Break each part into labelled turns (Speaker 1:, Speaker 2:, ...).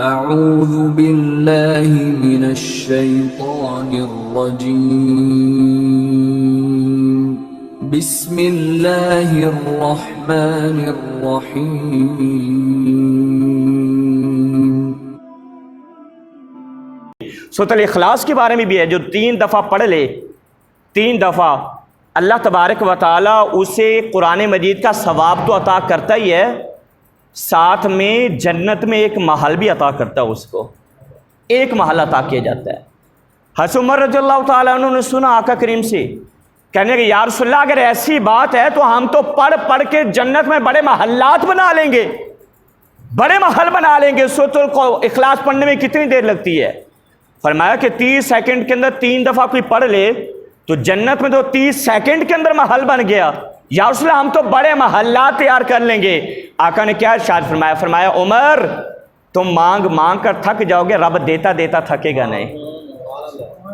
Speaker 1: اعوذ باللہ من الشیطان الرجیم بسم اللہ الرحمن الرحیم۔
Speaker 2: سورۃ الاخلاص کے بارے میں بھی ہے، جو 3 دفعہ پڑھ لے، 3 دفعہ اللہ تبارک و تعالیٰ اسے قرآن مجید کا ثواب تو عطا کرتا ہی ہے، ساتھ میں جنت میں ایک محل بھی عطا کرتا ہے، اس کو ایک محل عطا کیا جاتا ہے۔ حضرت عمر رضی اللہ تعالیٰ عنہ نے سنا آقا کریم سے، کہنے کہ یا رسول اللہ اگر ایسی بات ہے تو ہم تو پڑھ پڑھ کے جنت میں بڑے محلات بنا لیں گے، بڑے محل بنا لیں گے۔ سورۃ الاخلاص پڑھنے میں کتنی دیر لگتی ہے؟ فرمایا کہ 30 سیکنڈ کے اندر 3 دفعہ کوئی پڑھ لے تو جنت میں تو 30 سیکنڈ کے اندر محل بن گیا۔ یا رسول اللہ ہم تو بڑے محلات تیار کر لیں گے۔ آقا نے کیا ارشاد فرمایا؟ فرمایا عمر تم مانگ مانگ کر تھک جاؤ گے، رب دیتا دیتا تھکے گا نہیں۔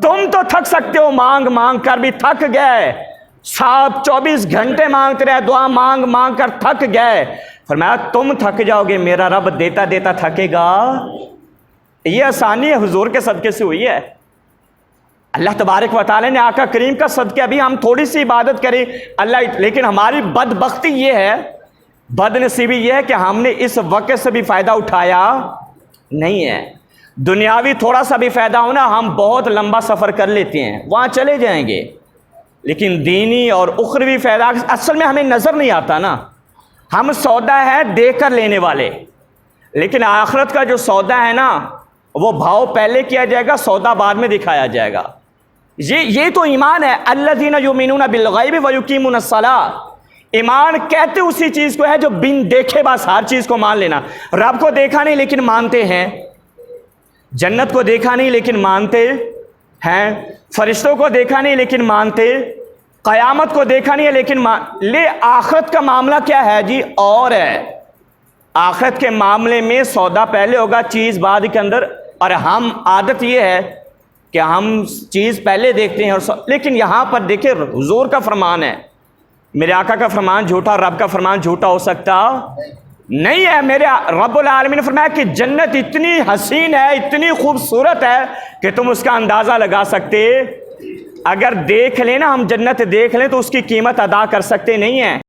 Speaker 2: تم تو تھک سکتے ہو، مانگ مانگ کر بھی تھک گئے، 24 گھنٹے مانگتے رہے، دعا مانگ مانگ کر تھک گئے۔ فرمایا تم تھک جاؤ گے، میرا رب دیتا دیتا تھکے گا۔ یہ آسانی ہے حضور کے صدقے سے ہوئی ہے۔ اللہ تبارک و تعالی نے آقا کریم کا صدقہ، ابھی ہم تھوڑی سی عبادت کریں اللہ، لیکن ہماری بدبختی یہ ہے، بد نصیبی یہ ہے کہ ہم نے اس وقت سے بھی فائدہ اٹھایا نہیں ہے۔ دنیاوی تھوڑا سا بھی فائدہ ہونا، ہم بہت لمبا سفر کر لیتے ہیں، وہاں چلے جائیں گے، لیکن دینی اور اخروی فائدہ اصل میں ہمیں نظر نہیں آتا نا۔ ہم سودا ہے دیکھ کر لینے والے، لیکن آخرت کا جو سودا ہے نا، وہ بھاؤ پہلے کیا جائے گا، سودا بعد میں دکھایا جائے گا۔ یہ تو ایمان ہے، الذین یؤمنون بالغیب ویقیمون الصلاۃ۔ ایمان کہتے اسی چیز کو ہے جو بن دیکھے بس ہر چیز کو مان لینا۔ رب کو دیکھا نہیں لیکن مانتے ہیں، جنت کو دیکھا نہیں لیکن مانتے ہیں، فرشتوں کو دیکھا نہیں لیکن مانتے، قیامت کو دیکھا نہیں ہے لیکن لے آخرت کا معاملہ کیا ہے جی؟ اور ہے آخرت کے معاملے میں سودا پہلے ہوگا، چیز بعد کے اندر، اور ہم عادت یہ ہے کہ ہم چیز پہلے دیکھتے ہیں، لیکن یہاں پر دیکھیں حضور کا فرمان ہے، میرے آقا کا فرمان جھوٹا، رب کا فرمان جھوٹا ہو سکتا نہیں ہے۔ میرے رب العالمین نے فرمایا کہ جنت اتنی حسین ہے، اتنی خوبصورت ہے کہ تم اس کا اندازہ لگا سکتے، اگر دیکھ لیں نا، ہم جنت دیکھ لیں تو اس کی قیمت ادا کر سکتے نہیں ہیں۔